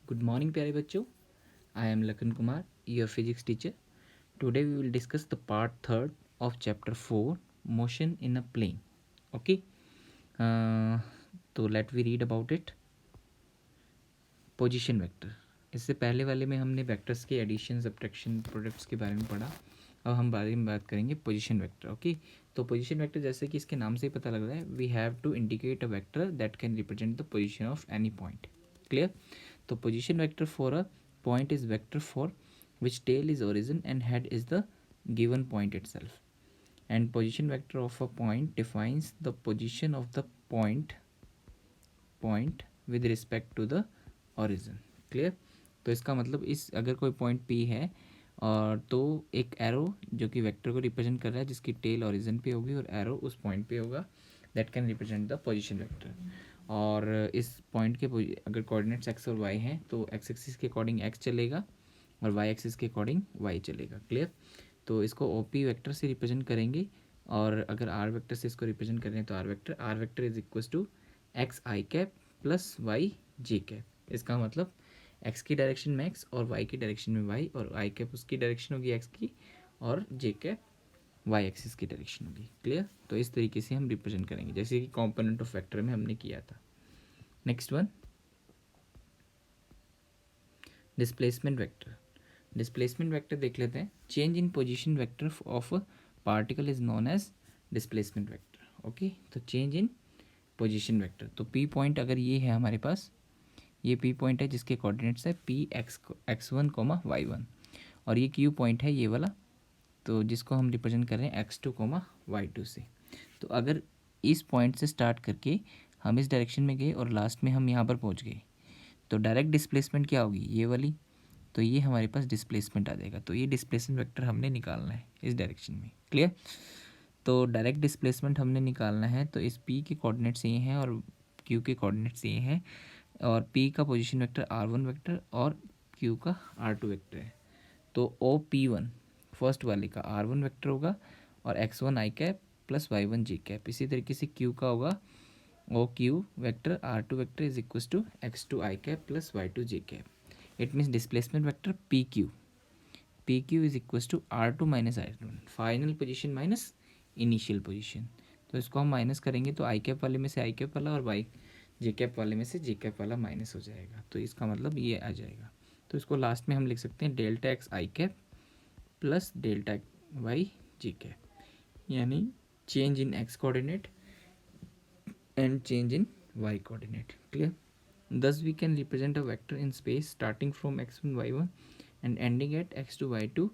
Good morning प्यारे बच्चों. I am Lakhan Kumar, your physics teacher. Today we will discuss the part third of chapter 4, motion in a plane. Okay, तो let we read about it. Position vector. इससे पहले वाले में हमने vectors के addition, subtraction, products के बारे में पढ़ा. अब हम बारे में बात करेंगे पोजीशन वेक्टर. ओके, तो पोजीशन वेक्टर जैसे कि इसके नाम से ही पता लग रहा है, we have to indicate a vector that can represent the position of any point. Clear. तो position vector for a point is vector for which tail is origin and head is the given point itself, and position vector of a point defines the position of the point with respect to the origin. clear. तो इसका मतलब इस अगर कोई point P है और तो एक एरो जो कि वेक्टर को रिप्रेजेंट कर रहा है जिसकी टेल ओरिजिन पे होगी और एरो उस पॉइंट पे होगा, that can represent the position vector. और इस पॉइंट के अगर कोऑर्डिनेट्स एक्स और वाई हैं तो एक्स एक्सिस के अकॉर्डिंग एक्स चलेगा और वाई एक्सिस के अकॉर्डिंग वाई चलेगा. क्लियर. तो इसको ओ पी वैक्टर से रिप्रेजेंट करेंगे और अगर आर वेक्टर से इसको रिप्रेजेंट कर रहे हैं तो R vector is equal to X I cap plus Y J cap. इसका मतलब एक्स की डायरेक्शन में एक्स और वाई की डायरेक्शन में वाई, और आई कैप उसकी डायरेक्शन होगी एक्स की और जे कैप वाई एक्सिस की डायरेक्शन होगी. क्लियर. तो इस तरीके से हम रिप्रेजेंट करेंगे जैसे कि कॉम्पोनेंट ऑफ वेक्टर में हमने किया था. Next one, displacement vector. Displacement vector देख लेते हैं. Change in position vector of a particle is known as displacement vector. Okay, तो चेंज इन पोजीशन वेक्टर. तो पी पॉइंट अगर ये है हमारे पास, ये पी पॉइंट है जिसके कोऑर्डिनेट्स है P X one comma Y one, और ये क्यू पॉइंट है ये वाला, तो जिसको हम रिप्रेजेंट कर रहे हैं X two comma Y two से. तो अगर इस पॉइंट से स्टार्ट करके हम इस डायरेक्शन में गए और लास्ट में हम यहाँ पर पहुँच गए तो डायरेक्ट डिस्प्लेसमेंट क्या होगी, ये वाली. तो ये हमारे पास डिस्प्लेसमेंट आ जाएगा. तो ये डिस्प्लेसमेंट वेक्टर हमने निकालना है इस डायरेक्शन में. क्लियर. तो डायरेक्ट डिस्प्लेसमेंट हमने निकालना है तो इस पी के कोऑर्डिनेट्स ये हैं और क्यू के कोऑर्डिनेट्स ये हैं, और पी का position vector R one vector और क्यू का आर टू वेक्टर है. तो ओ पी वन फर्स्ट वाले का आर वन वेक्टर होगा और X one I cap plus Y one J cap. इसी तरीके से क्यू का होगा O Q vector R two vector is equal to X two I cap plus Y two J cap. It means displacement vector P Q is equal to R two minus I one, final position minus initial position. तो इसको हम minus करेंगे तो आई cap वाले में से आई cap वाला और वाई जे कैप वाले में से जे कैप वाला माइनस हो जाएगा. तो इसका मतलब ये आ जाएगा. तो इसको लास्ट में हम लिख सकते हैं डेल्टा एक्स आई cap plus delta Y J cap, यानी change in x coordinate and change in y coordinate. Clear. Thus we can represent a vector in space starting from x1 y1 and ending at x2 y2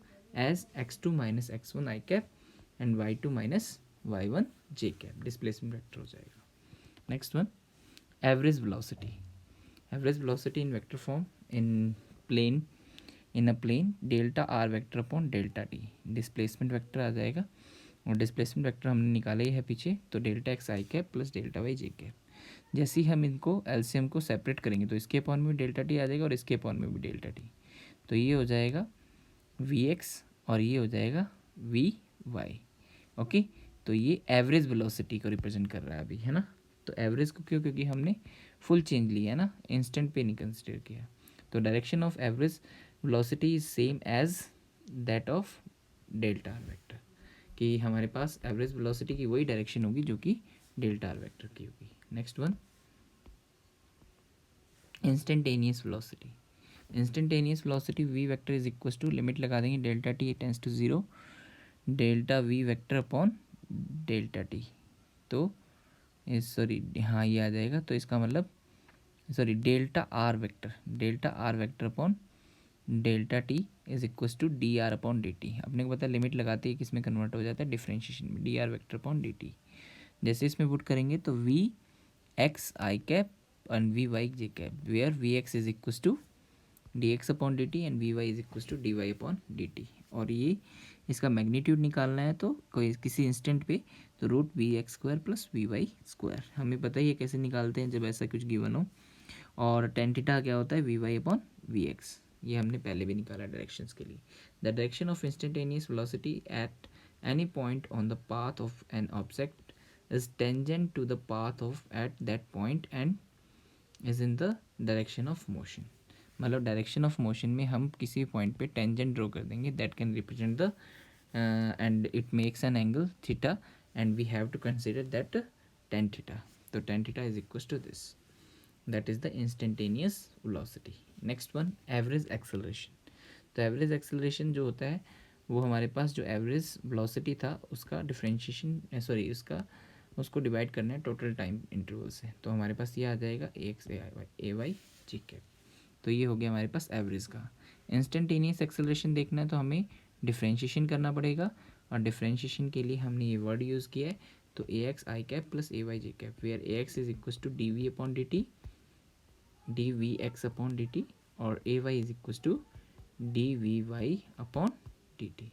as x2 minus x1 I cap and y2 minus y1 j cap. Displacement vector हो जाएगा. Next one, average velocity. Average velocity in vector form in a plane delta r vector upon delta t. Displacement vector आ जाएगा और displacement vector हमने निकाला ही है पीछे, तो delta x आई cap plus delta Y J cap. जैसे ही हम इनको एलसीएम को सेपरेट करेंगे तो इसके अपॉन में भी डेल्टा टी आ जाएगा और इसके अपॉन में भी डेल्टा टी. तो ये हो जाएगा वी एक्स और ये हो जाएगा वी वाई. ओके, तो ये एवरेज वेलोसिटी को रिप्रेजेंट कर रहा है अभी, है ना. तो एवरेज को क्यों, क्योंकि हमने फुल चेंज लिया है ना, इंस्टेंट पे नहीं कंसिडर किया. तो direction of average velocity is same as that of delta R vector, कि हमारे पास एवरेज वेलोसिटी की वही डायरेक्शन होगी जो कि डेल्टा आर वेक्टर की होगी. Next one, instantaneous velocity. Instantaneous velocity V vector is equal to, limit लगा देंगे delta T tends to zero, delta V vector upon delta T. तो सॉरी हाँ ये आ जाएगा. तो इसका मतलब sorry delta R vector upon delta T is equal to D R upon D T. अपने को पता है लिमिट लगाते ही किस में कन्वर्ट हो जाता है, डिफरेंशिएशन में, D R vector upon D T. जैसे इसमें पुट करेंगे तो V X I cap and V Y J cap, where V X is equal to D X upon D T and V Y is equal to D Y upon D T. और ये इसका magnitude निकालना है तो कोई किसी instant पे, तो root V X square plus V Y square. हमें पता ही है कैसे निकालते हैं जब ऐसा कुछ गिवन हो. और टेन थीटा क्या होता है, V Y upon V X. ये हमने पहले भी निकाला डायरेक्शंस के लिए. The direction of instantaneous velocity at any point on the path of an object is tangent to the path of at that point and is in the direction of motion. मतलब direction of motion में हम किसी point पे tangent draw कर देंगे that can represent the and it makes an angle theta and we have to consider that tan theta. तो tan theta is equal to this, that is the instantaneous velocity. Next one average acceleration. तो average acceleration जो होता है वो हमारे पास जो average velocity था उसका डिफरेंशिएशन सॉरी उसको डिवाइड करना है टोटल टाइम इंटरवल से. तो हमारे पास ये आ जाएगा ए वाई जी कैप. तो ये हो गया हमारे पास एवरेज का. इंस्टेंटेनियस एक्सेलरेशन देखना है तो हमें डिफरेंशिएशन करना पड़ेगा और डिफरेंशिएशन के लिए हमने ये वर्ड यूज़ किया है. तो a x I cap plus a y j cap where a x is equal to d v upon d v x upon D T और a Y is equal to d v Y upon D t.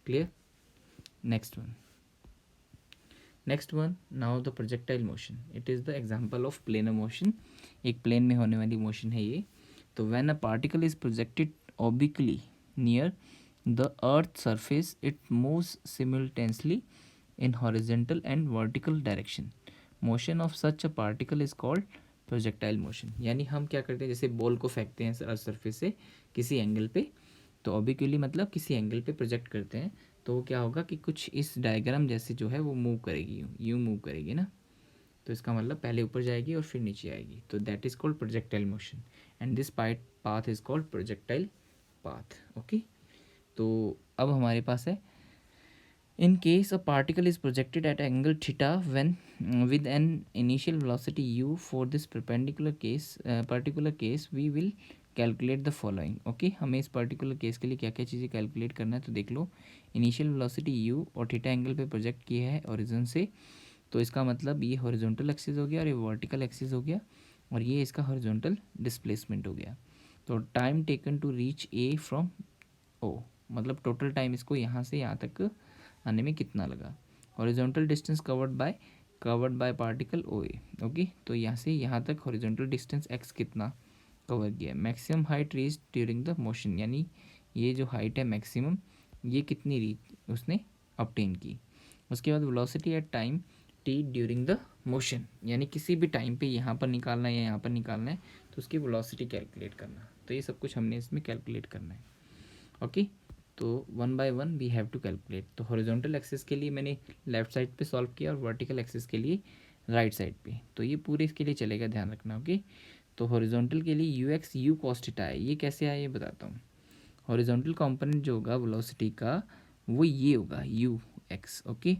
Clear. Next one now the projectile motion. It is the example of planar motion. एक plane में होने वाली motion है ये. तो when a particle is projected obliquely near the earth surface it moves simultaneously in horizontal and vertical direction. Motion of such a particle is called projectile motion. यानी हम क्या करते हैं जैसे बॉल को फेंकते हैं अर्थ सरफेस से किसी एंगल पे, तो ऑब्लिकली मतलब किसी एंगल पे प्रोजेक्ट करते हैं तो वो क्या होगा कि कुछ इस डायग्राम जैसे जो है वो मूव करेगी, यूँ मूव करेगी ना. तो इसका मतलब पहले ऊपर जाएगी और फिर नीचे आएगी. तो that is called projectile motion and this path is called projectile path. Okay. तो अब हमारे पास है in case a particle is projected at angle theta when with an initial velocity u for this particular case we will calculate the following. Okay हमें इस particular case के लिए क्या क्या चीज़ें कैलकुलेट करना है. तो देख लो इनिशियल वेलोसिटी u और थीटा एंगल पे प्रोजेक्ट किया है ओरिजिन से. तो इसका मतलब ये हॉरिजॉन्टल एक्सिस हो गया और ये वर्टिकल एक्सिस हो गया और ये इसका हॉरिजॉन्टल डिस्प्लेसमेंट हो गया. तो time taken to reach A from O मतलब टोटल टाइम इसको यहाँ से यहाँ तक आने में कितना लगा. Horizontal distance covered by particle O A. Okay. तो यहाँ से यहाँ तक हॉरिजॉन्टल डिस्टेंस एक्स कितना कवर किया. Maximum height reach during the motion यानी ये जो हाइट है मैक्सिमम ये कितनी रीच उसने ऑब्टेन की. उसके बाद velocity at time T during the motion यानी किसी भी टाइम पे यहाँ पर निकालना है या यहाँ पर निकालना है तो उसकी वेलोसिटी कैलकुलेट करना. तो ये सब कुछ हमने इसमें कैलकुलेट करना है. ओके. तो one by one we have to calculate. तो हॉरिजॉन्टल एक्सिस के लिए मैंने लेफ्ट साइड पे सॉल्व किया और वर्टिकल एक्सिस के लिए राइट साइड पे. तो ये पूरे इसके लिए चलेगा, ध्यान रखना. ओके. तो हॉरिजॉन्टल के लिए you x you cos theta है. ये कैसे आया ये बताता हूँ. हॉरिजॉन्टल कंपोनेंट जो होगा वेलोसिटी का वो ये होगा यू एक्स. ओके.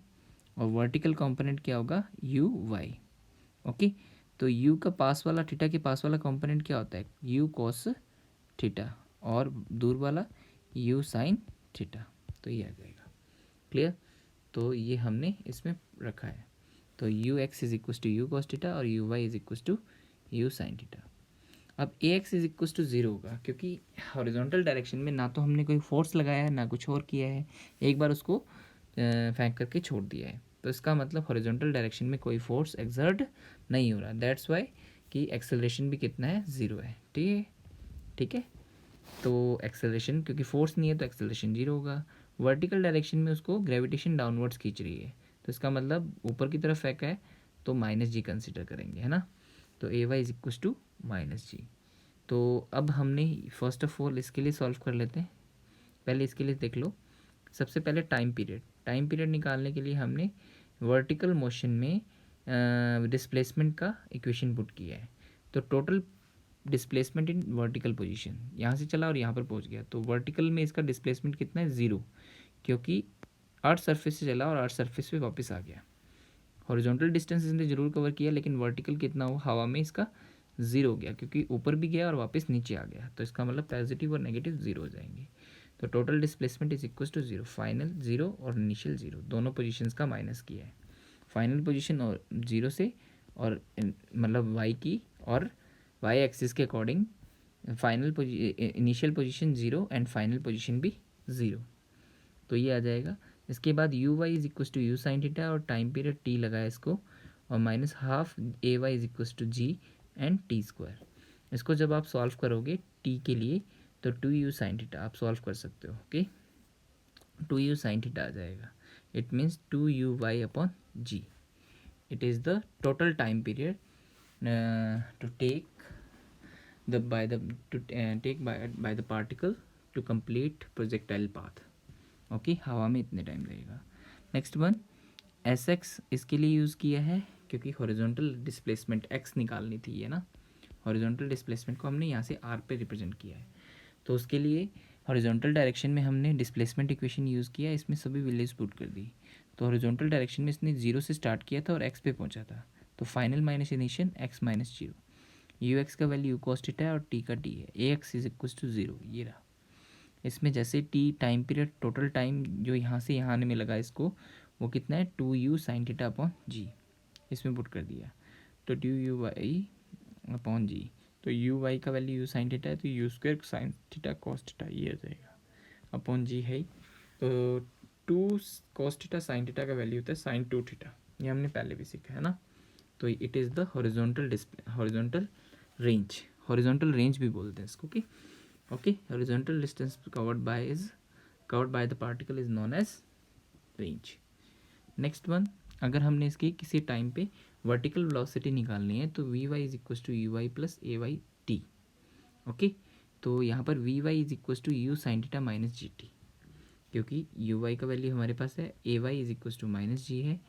और वर्टिकल कंपोनेंट क्या होगा यू वाई. ओके. तो यू का पास वाला थीटा के पास वाला कंपोनेंट क्या होता है यू कॉस थीटा और दूर वाला यू साइन थीटा. तो ये आ जाएगा. क्लियर. तो ये हमने इसमें रखा है. तो you x is equal to you cos theta और u Y is equal to you sine theta. अब a x is equal to zero होगा क्योंकि हॉरिजॉन्टल डायरेक्शन में ना तो हमने कोई फोर्स लगाया है ना कुछ और किया है, एक बार उसको फेंक करके छोड़ दिया है. तो इसका मतलब हॉरिजॉन्टल डायरेक्शन में कोई फोर्स एक्सर्ट नहीं हो रहा. दैट्स वाई कि एक्सेलरेशन भी कितना है ज़ीरो है. ठीक है. तो एक्सेलरेशन क्योंकि फोर्स नहीं है तो एक्सेलरेशन जीरो होगा. वर्टिकल डायरेक्शन में उसको ग्रेविटेशन डाउनवर्ड्स खींच रही है तो इसका मतलब ऊपर की तरफ फेंका है तो माइनस जी कंसिडर करेंगे, है ना. तो a Y is equal to minus g. तो अब हमने फर्स्ट ऑफ ऑल इसके लिए सॉल्व कर लेते हैं. पहले इसके लिए देख लो. सबसे पहले टाइम पीरियड निकालने के लिए हमने वर्टिकल मोशन में डिस्प्लेसमेंट का इक्वेशन पुट किया है. तो total displacement in vertical position यहाँ से चला और यहाँ पर पहुँच गया. तो वर्टिकल में इसका डिस्प्लेसमेंट कितना है ज़ीरो क्योंकि अर्थ सरफेस से चला और अर्थ सरफेस पे वापस आ गया. हॉरिजॉन्टल डिस्टेंस इसने ज़रूर कवर किया लेकिन वर्टिकल कितना हो हवा में इसका ज़ीरो हो गया क्योंकि ऊपर भी गया और वापस नीचे आ गया. तो इसका मतलब पॉजिटिव और नेगेटिव ज़ीरो हो जाएंगे. तो total displacement is equal to zero. Final zero और इनिशियल ज़ीरो दोनों पोजीशंस का माइनस किया है. फाइनल पोजीशन और ज़ीरो से और मतलब वाई की और वाई एक्सिस के according final initial position zero and final position भी ज़ीरो. तो ये आ जाएगा. इसके बाद U Y is equal to you sine theta और टाइम पीरियड टी लगाया इसको और minus half A Y is equal to G and T square. इसको जब आप सॉल्व करोगे टी के लिए तो टू यू साइन थीटा आप सॉल्व कर सकते हो. Okay. Two you sine theta आ जाएगा. It means two you Y upon G. It is the total time period to take by the particle to complete projectile path. Okay, हवा में इतने time लगेगा। नेक्स्ट वन, एस एक्स इसके लिए use किया है क्योंकि हॉरिजॉन्टल डिस्प्लेसमेंट एक्स निकालनी थी, ये ना हॉरिजॉन्टल डिस्प्लेसमेंट को हमने यहाँ से आर पे रिप्रेजेंट किया है, तो उसके लिए हॉरिजॉन्टल डायरेक्शन में हमने डिस्प्लेसमेंट इक्वेशन यूज़ किया, इसमें सभी वैल्यूज पुट कर दी। तो हॉरिजॉन्टल डायरेक्शन में इसने 0 से स्टार्ट किया था और एक्स पे पहुँचा था, तो final minus initial x minus 0, you X का वैल्यू कॉस थीटा है और टी का टी है, ए एक्स इज इक्वल टू 0, ये रहा। इसमें जैसे T time period, total time जो यहाँ से यहाँ आने में लगा इसको, वो कितना है 2u साइन थीटा अपॉन जी, इसमें पुट कर दिया, तो 2u/y अपॉन जी, तो यू वाई का वैल्यू यू साइन थीटा है, तो u square sine theta cos theta ये आ जाएगा, अपॉन जी है, तो 2 कॉस थीटा साइन थीटा का वैल्यू होता है साइन 2 थीटा, ये हमने पहले भी सीखा है ना। तो it is the horizontal range भी बोलते हैं इसको, okay horizontal distance covered by the particle is known as range. Next one, अगर हमने इसकी किसी टाइम पे वर्टिकल वेलोसिटी निकालनी है तो v Y is equal to you y plus a y t. Okay, तो यहाँ पर v Y is equal to you sine theta minus g t, क्योंकि यू वाई का वैल्यू हमारे पास है, a Y is equal to minus g है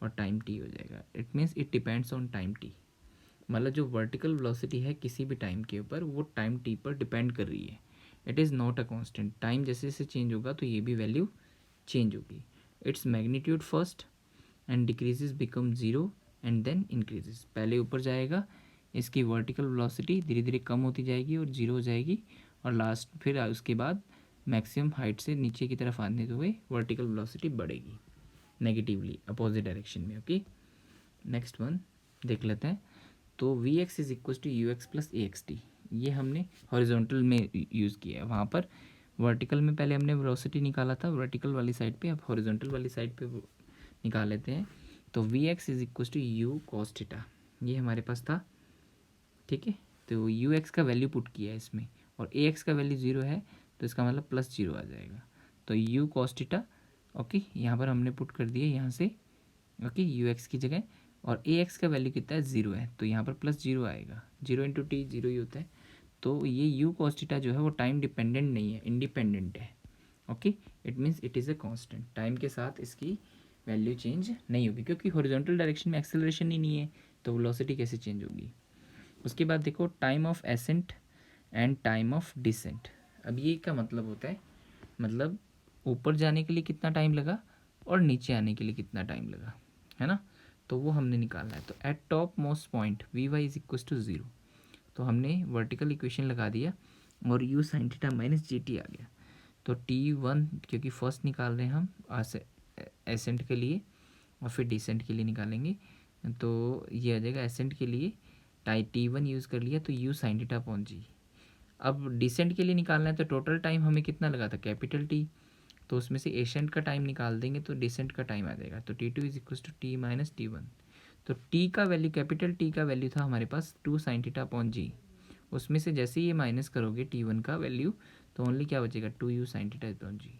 और टाइम टी हो जाएगा। It means it depends on time t, मतलब जो वर्टिकल वेलोसिटी है किसी भी टाइम के ऊपर वो टाइम टी पर डिपेंड कर रही है। It is not a constant, time जैसे जैसे चेंज होगा तो ये भी वैल्यू चेंज होगी। It's magnitude first and decreases become zero and then increases, पहले ऊपर जाएगा, इसकी वर्टिकल वेलोसिटी धीरे धीरे कम होती जाएगी और ज़ीरो हो जाएगी, और लास्ट फिर उसके बाद मैक्सिमम हाइट से नीचे की तरफ आने हुए वर्टिकल वेलोसिटी बढ़ेगी नेगेटिवली अपोजिट डायरेक्शन में। ओके, नेक्स्ट वन देख लेते हैं। तो V X is equal to U X plus A X T, ये हमने हॉरिजॉन्टल में यूज़ किया है, वहाँ पर वर्टिकल में पहले हमने वेलोसिटी निकाला था वर्टिकल वाली साइड पे, अब हॉरिजॉन्टल वाली साइड पे निकाल लेते हैं। तो V X is equal to you cos theta, ये हमारे पास था, ठीक है, तो यू एक्स का वैल्यू पुट किया है इसमें, और ए एक्स का वैल्यू 0 है, तो इसका मतलब प्लस 0 आ जाएगा, तो यू कॉस थीटा। ओके, यहाँ पर हमने पुट कर दिया यहाँ से, ओके यू एक्स की जगह, और ए एक्स का वैल्यू कितना है 0 है, तो यहाँ पर प्लस 0 आएगा, 0 इंटू टी 0 ही होता है, तो ये यू कॉस थीटा जो है वो टाइम डिपेंडेंट नहीं है, इंडिपेंडेंट है। Okay, it means it is a constant, time के साथ इसकी वैल्यू चेंज नहीं होगी, क्योंकि हॉरिजॉन्टल डायरेक्शन में एक्सेलरेशन ही नहीं है, तो वेलोसिटी कैसे चेंज होगी। उसके बाद देखो time of ascent and time of descent, अब ये का मतलब होता है, मतलब ऊपर जाने के लिए कितना टाइम लगा और नीचे आने के लिए कितना टाइम लगा, है ना, तो वो हमने निकालना है। तो at top most point v Y is equal to 0, तो हमने वर्टिकल इक्वेशन लगा दिया और u sine theta minus g t आ गया, तो टी वन क्योंकि फर्स्ट निकाल रहे हैं हम एसेंट के लिए और फिर डिसेंट के लिए निकालेंगे, तो ये आ जाएगा एसेंट के लिए टी वन यूज़ कर लिया, तो यू साइन थीटा अपॉन जी। अब डिसेंट के लिए निकालना है, तो टोटल टाइम हमें कितना लगा था कैपिटल टी, तो उसमें से एसेंट का टाइम निकाल देंगे तो डिसेंट का टाइम आ जाएगा, तो t two is equal to t minus t one, तो टी का वैल्यू कैपिटल टी का वैल्यू था हमारे पास 2 साइन थीटा अपॉन जी, उसमें से जैसे ही ये माइनस करोगे टी वन का वैल्यू, तो ओनली क्या बचेगा 2 u sine theta upon g,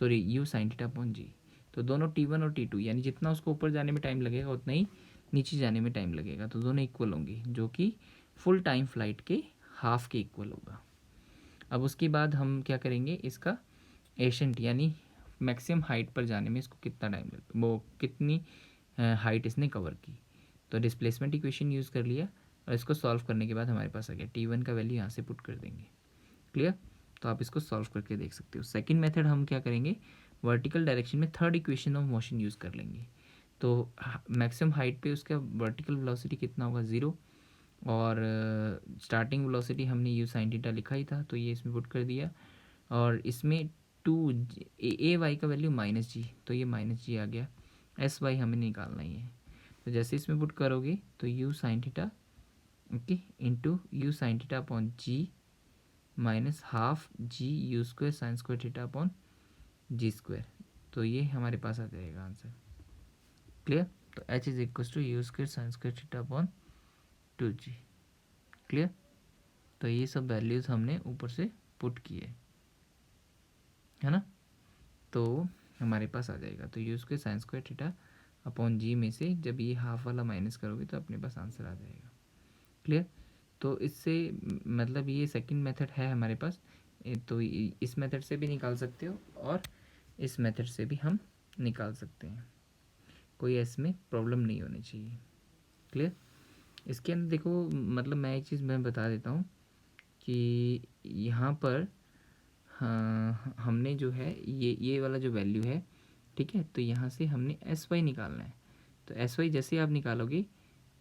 sorry u sine theta upon g, तो दोनों टी वन और टी टू, यानी जितना उसको ऊपर जाने में टाइम लगेगा उतना ही नीचे जाने में टाइम लगेगा, तो दोनों इक्वल होंगे, जो कि फुल टाइम फ्लाइट के हाफ के इक्वल होगा। अब उसके बाद हम क्या करेंगे, इसका एशेंट यानी मैक्सिमम हाइट पर जाने में इसको कितना टाइम लगता, वो कितनी हाइट इसने कवर की, तो डिस्प्लेसमेंट इक्वेशन यूज़ कर लिया, और इसको सॉल्व करने के बाद हमारे पास आ गया टी वन का वैल्यू यहाँ से पुट कर देंगे। क्लियर, तो आप इसको सॉल्व करके देख सकते हो। सेकंड मेथड हम क्या करेंगे, वर्टिकल डायरेक्शन में third equation of motion use कर लेंगे, तो मैक्सिमम हाइट पे उसका वर्टिकल वेलोसिटी कितना होगा 0, और स्टार्टिंग वेलोसिटी हमने यू साइन थीटा लिखा ही था, तो ये इसमें पुट कर दिया, और इसमें 2 ए वाई का वैल्यू माइनस जी, तो ये माइनस जी आ गया, एस वाई हमें निकालना ही है, तो जैसे इसमें पुट करोगे तो u sine theta okay into u sine theta upon g minus half g u square sine square theta upon g square, तो ये हमारे पास आ जाएगा आंसर। क्लियर, तो h is equal to u square sine square theta upon 2g। Clear, तो ये सब वैल्यूज़ हमने ऊपर से पुट किए, है ना, तो हमारे पास आ जाएगा, तो u square sine square theta upon g में से जब ये हाफ वाला माइनस करोगे तो अपने पास आंसर आ जाएगा। क्लियर, तो इससे मतलब ये सेकंड मेथड है हमारे पास, तो इस मेथड से भी निकाल सकते हो और इस मेथड से भी हम निकाल सकते हैं, कोई इसमें प्रॉब्लम नहीं होनी चाहिए। क्लियर? इसके अंदर देखो, मतलब मैं एक चीज़ मैं बता देता हूँ कि यहाँ पर हाँ, हमने जो है ये वाला जो वैल्यू है, ठीक है, तो यहाँ से हमने एस वाई निकालना है। तो एस वाई जैसे आप निकालोगे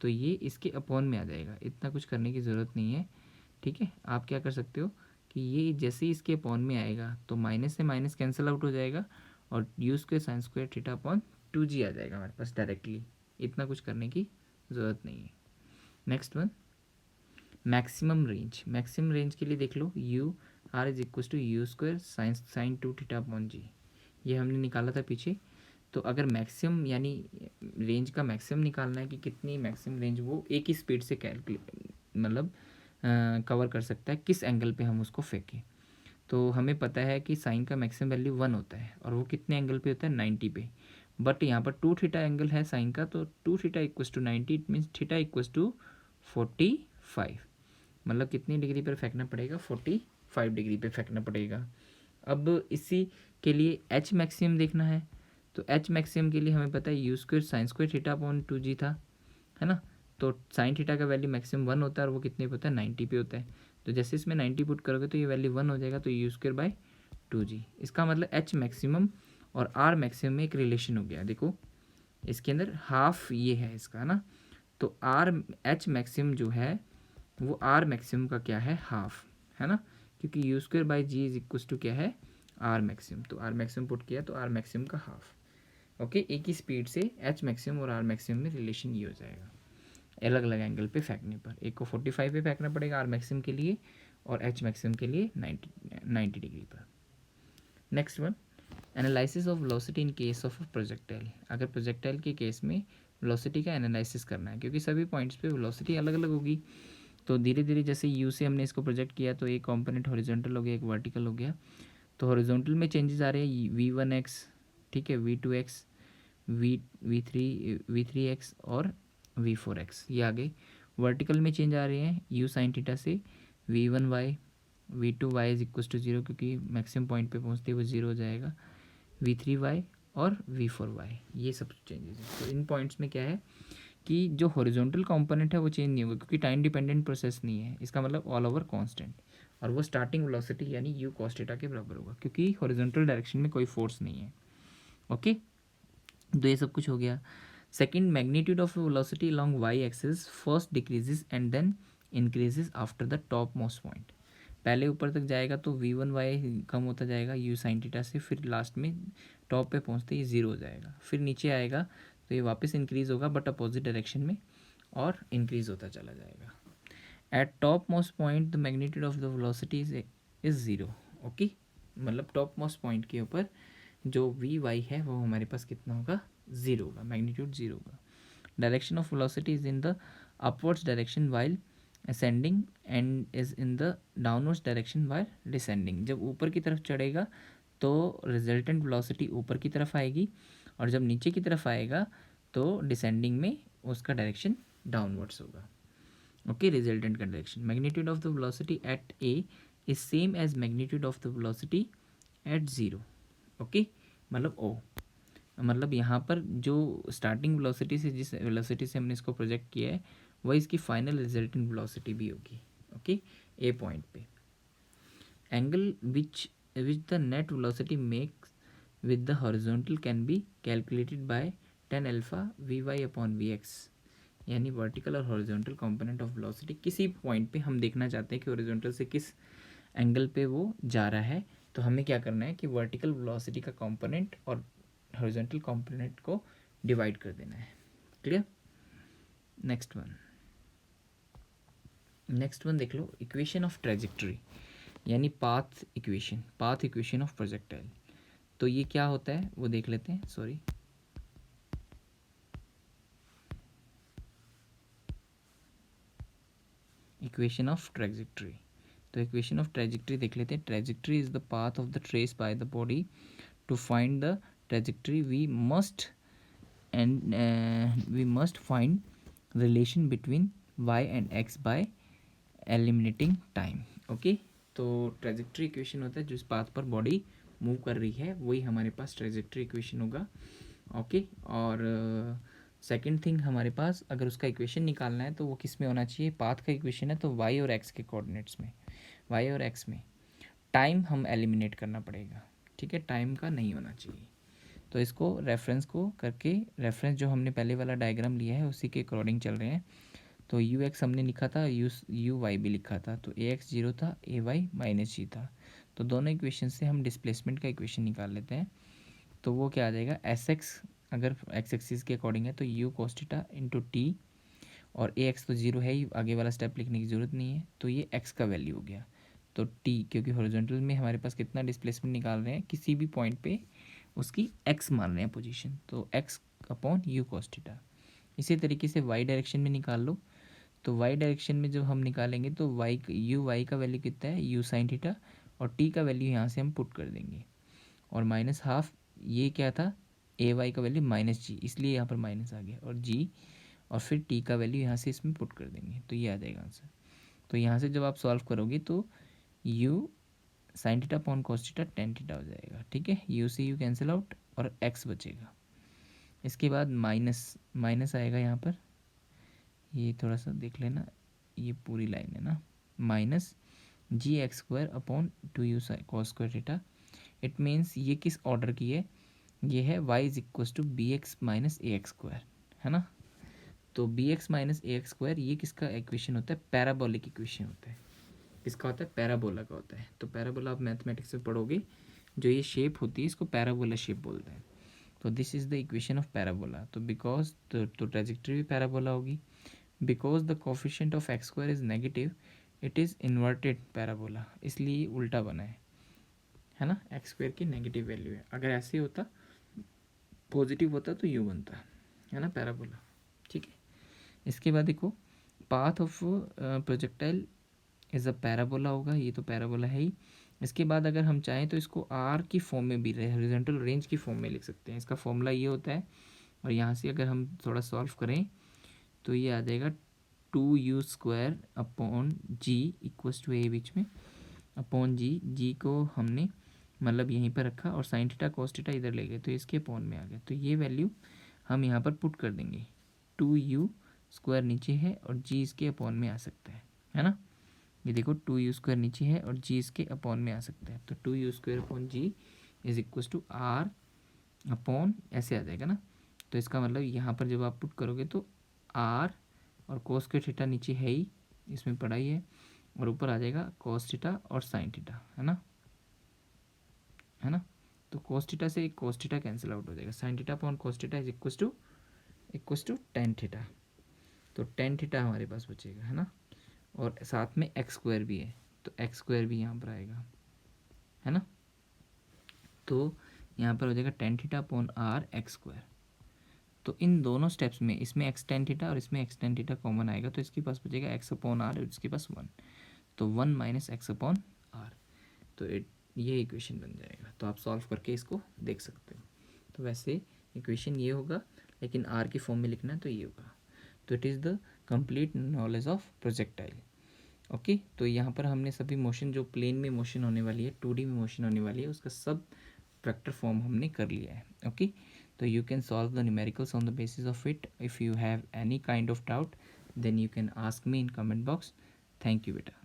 तो ये इसके अपॉन में आ जाएगा, इतना कुछ करने की ज़रूरत नहीं है। ठीक है, आप क्या कर सकते हो कि ये जैसे ही इसके अपॉन में आएगा तो माइनस से माइनस कैंसिल आउट हो जाएगा और you square sine square theta upon 2g आ जाएगा हमारे पास डायरेक्टली, इतना कुछ करने की ज़रूरत नहीं है। Next one, maximum range. Maximum range के लिए देख लो, u r is equal to u square sine 2 theta upon g, ये हमने निकाला था पीछे। तो अगर मैक्सिमम यानी रेंज का मैक्सिमम निकालना है कि कितनी मैक्सिमम रेंज वो एक ही स्पीड से कैलकुलेट मतलब कवर कर सकता है, किस एंगल पे हम उसको फेंकें। तो हमें पता है कि साइन का मैक्सिमम वैल्यू 1 होता है और वो कितने एंगल पे होता है, 90 पे। बट यहाँ पर 2 थीटा एंगल है साइन का, तो 2 theta equals to 90, it means theta equals to 45। मतलब कितनी डिग्री पर फेंकना पड़ेगा, 45 डिग्री पे फेंकना पड़ेगा। अब इसी के लिए एच मैक्सिमम देखना है, तो एच मैक्सिमम के लिए हमें पता है you square sine square theta upon 2g था, है ना। तो साइन थीटा का वैल्यू मैक्सिमम 1 होता है और वो कितने पे होता है, 90 पे होता है। तो जैसे इसमें 90 पुट करोगे तो ये वैल्यू 1 हो जाएगा, तो यू स्क्वायर बाई 2g। इसका मतलब एच मैक्सिमम और आर मैक्सिमम में एक रिलेशन हो गया। देखो इसके अंदर हाफ ये है इसका, है ना। तो आर एच मैक्सिमम जो है वो आर मैक्सिमम का क्या है, हाफ, है ना, क्योंकि u square by g is equals to क्या है, आर मैक्सिमम। तो आर मैक्सिमम पुट किया तो आर मैक्सिमम का हाफ। ओके, एक ही स्पीड से एच मैक्सिमम और आर मैक्सिमम में रिलेशन ये हो जाएगा अलग अलग एंगल पे फेंकने पर। एक को 45 पे फेंकना पड़ेगा आर मैक्सिमम के लिए और एच मैक्सिमम के लिए 90 डिग्री पर। Next one, analysis of velocity in case of projectile. अगर प्रोजेक्टाइल के केस में वेलोसिटी का एनालिसिस करना है, क्योंकि सभी पॉइंट्स पे वेलोसिटी अलग अलग होगी, तो धीरे धीरे जैसे यू से हमने इसको प्रोजेक्ट किया तो एक कंपोनेंट हॉरिजॉन्टल हो गया, एक वर्टिकल हो गया। तो हॉरिजॉन्टल में चेंजेस आ रहे हैं v1x, ठीक है, v2x, v3x और v4x, ये आ गए। वर्टिकल में चेंज आ रहे हैं u साइन थीटा से v1y, v2y is equal to 0, क्योंकि मैक्सिमम पॉइंट पे पहुंचते वो 0 हो जाएगा, v3y और v4y, ये सब चेंजेस हैं। तो इन पॉइंट्स में क्या है कि जो हॉरिजॉन्टल कंपोनेंट है वो चेंज नहीं होगा, क्योंकि टाइम डिपेंडेंट प्रोसेस नहीं है, इसका मतलब ऑल ओवर कांस्टेंट, और वो स्टार्टिंग वेलोसिटी यानी यू कॉस थीटा के बराबर होगा, क्योंकि हॉरिजॉन्टल डायरेक्शन में कोई फोर्स नहीं है। ओके, तो ये सब कुछ हो गया। Second, magnitude of velocity along y axis first decreases and then increases after the top most point. पहले ऊपर तक जाएगा तो v1y कम होता जाएगा u साइन थीटा से, फिर लास्ट में टॉप पे पहुंचते ही 0 हो जाएगा, फिर नीचे आएगा तो ये वापस इंक्रीज़ होगा बट अपोजिट डायरेक्शन में, और इंक्रीज़ होता चला जाएगा। Eight top most point the magnitude of the velocity is 0। Okay, मतलब टॉप मोस्ट पॉइंट के ऊपर जो vy है वो हमारे पास कितना होगा, 0 होगा, मैग्नीट्यूड 0 होगा। Direction of velocity is in the upwards direction while ascending and is in the downwards direction while descending. जब ऊपर की तरफ चढ़ेगा तो रिजल्टेंट वेलोसिटी ऊपर की तरफ आएगी, और जब नीचे की तरफ आएगा तो डिसेंडिंग में उसका डायरेक्शन डाउनवर्ड्स होगा। ओके, रिजल्टेंट का direction. Magnitude of the velocity at A is same as magnitude of the velocity at 0। Okay, मतलब ओ, मतलब यहाँ पर जो स्टार्टिंग वेलोसिटी से, जिस वेलोसिटी से हमने इसको प्रोजेक्ट किया है, वह इसकी फाइनल रिजल्टेंट वेलोसिटी भी होगी। ओके, ए पॉइंट पे angle which the net velocity makes with the horizontal can be calculated by tan alpha vy upon vx। यानी वर्टिकल और हॉरिजॉन्टल कंपोनेंट ऑफ वेलोसिटी किसी पॉइंट पे हम देखना चाहते हैं कि हॉरिजॉन्टल से किस एंगल पे वो जा रहा है, तो हमें क्या करना है कि वर्टिकल वेलोसिटी का कंपोनेंट और हॉरिजॉन्टल कंपोनेंट को डिवाइड कर देना है। क्लियर? नेक्स्ट वन देख लो, इक्वेशन ऑफ ट्रेजेक्टरी यानी पाथ इक्वेशन ऑफ प्रोजेक्टाइल। तो ये क्या होता है वो देख लेते हैं। Sorry, equation of trajectory. तो इक्वेशन ऑफ ट्रेजेक्टरी देख लेते हैं। Trajectory is the path of the trace by the body. To find the trajectory we must find relation between y and x bye eliminating time. Okay, तो trajectory equation होता है जो इस path पर body move कर रही है, वही हमारे पास ट्रेजेक्ट्री इक्वेशन होगा। ओके, और सेकंड थिंग हमारे पास अगर उसका इक्वेशन निकालना है तो वो किस में होना चाहिए, पाथ का इक्वेशन है तो वाई और एक्स के कोऑर्डिनेट्स में, वाई और एक्स में। टाइम हम एलिमिनेट करना पड़ेगा, ठीक है, टाइम का नहीं होना चाहिए। तो इसको रेफरेंस को करके, रेफरेंस जो हमने पहले वाला डायग्राम लिया है उसी के अकॉर्डिंग चल रहे हैं। तो यू एक्स हमने लिखा था, यू वाई भी लिखा था, तो ए एक्स जीरो था, ए वाई माइनस जी था। तो दोनों इक्वेशन से हम डिस्प्लेसमेंट का इक्वेशन निकाल लेते हैं। तो वो क्या आ जाएगा, एस एक्स अगर एक्स एक्सिस के अकॉर्डिंग है तो यू कोस्टिटा इंटू टी, और ए एक्स तो जीरो है ही, आगे वाला स्टेप लिखने की ज़रूरत नहीं है, तो ये एक्स का वैल्यू हो गया। तो टी, क्योंकि हॉरिजॉन्टल में हमारे पास कितना डिस्प्लेसमेंट निकाल रहे हैं, किसी भी पॉइंट पे उसकी एक्स मान रहे हैं पोजीशन, तो एक्स अपॉन यू कोस्टिटा। इसी तरीके से वाई डायरेक्शन में निकाल लो। तो वाई डायरेक्शन में जब हम निकालेंगे तो वाई, यू वाई का वैल्यू कितना है, यू साइन थीटा, और टी का वैल्यू यहाँ से हम पुट कर देंगे, और माइनस हाफ, ये क्या था, ए वाई का वैल्यू माइनस जी, इसलिए यहाँ पर माइनस आ गया, और जी, और फिर टी का वैल्यू यहाँ से इसमें पुट कर देंगे, तो ये आ जाएगा आंसर। तो यहाँ से जब आप सॉल्व करोगे तो u sine theta upon cos theta tan theta हो जाएगा, ठीक है, यू से यू कैंसिल आउट और एक्स बचेगा। इसके बाद माइनस माइनस आएगा यहाँ पर, ये थोड़ा सा देख लेना, ये पूरी लाइन है ना, minus g x square upon two you cos square theta. It means ये किस ऑर्डर की है, ये है y is equal to b x minus a x square, है ना। तो b x minus a x square ये किसका इक्वेशन होता है, पैराबोलिक इक्वेशन होता है। किसका होता है, पैराबोला का होता है। तो पैराबोला आप मैथमेटिक्स में पढ़ोगे, जो ये शेप होती है इसको पैराबोला शेप बोलते हैं। तो this is the equation of parabola. तो बिकॉज तो ट्रेजेक्ट्री भी पैराबोला होगी, because the coefficient of x square is negative, it is inverted parabola, इसलिए उल्टा बना है ना, एक्स स्क्वायर की नेगेटिव वैल्यू है। अगर ऐसे होता, पॉजिटिव होता तो यू बनता, है ना, पैराबोला, ठीक है। इसके बाद देखो, path of projectile is a parabola होगा, ये तो पैराबोला है ही। इसके बाद अगर हम चाहें तो इसको आर की फॉर्म में भी, हॉरिजॉन्टल रेंज की फॉर्म में लिख सकते हैं। इसका फॉर्मूला ये होता है, और यहाँ से अगर हम थोड़ा सॉल्व करें तो ये आ जाएगा two u square upon g equals to a बीच में, अपॉन जी, जी को हमने मतलब यहीं पर रखा, और साइन थीटा कॉस थीटा इधर ले गए तो इसके अपॉन में आ गया। तो ये वैल्यू हम यहाँ पर पुट कर देंगे, टू यू स्क्वायर नीचे है और जी इसके अपॉन में आ सकता है ना। ये देखो, टू यू स्क्वायर नीचे है और जी इसके अपॉन में आ सकता है, तो two u square upon g is equal to r upon, ऐसे आ जाएगा ना। तो इसका मतलब यहाँ पर जब आप पुट करोगे तो आर और कोस के थीटा नीचे है ही, इसमें पड़ा ही है, और ऊपर आ जाएगा कोस थीटा और साइन थीटा, है ना। तो कोस थीटा से कोस थीटा कैंसिल आउट हो जाएगा, sine theta upon cos theta is equal to tan theta. तो टेन थीटा हमारे पास बचेगा, है ना, और साथ में एक्स स्क्वायर भी है, तो एक्स स्क्वायर भी यहाँ पर आएगा, है ना। तो यहाँ पर हो जाएगा tan theta upon r x square. तो इन दोनों स्टेप्स में, इसमें एक्स टेन थीटा और इसमें एक्स टेन थीटा कॉमन आएगा, तो इसके पास बचेगा एक्स अपॉन आर और इसके पास वन, तो one minus x upon r. तो ये इक्वेशन बन जाएगा। तो आप सॉल्व करके इसको देख सकते हो। तो वैसे इक्वेशन ये होगा, लेकिन आर की फॉर्म में लिखना है तो ये होगा। तो it is the complete knowledge of projectile. Okay, तो यहाँ पर हमने सभी मोशन, जो प्लेन में मोशन होने वाली है, 2D में मोशन होने वाली है, उसका सब वेक्टर फॉर्म हमने कर लिया है। ओके, तो you can solve the numericals on the basis of it. If you have any kind of doubt, then you can ask me in comment box. Thank you beta.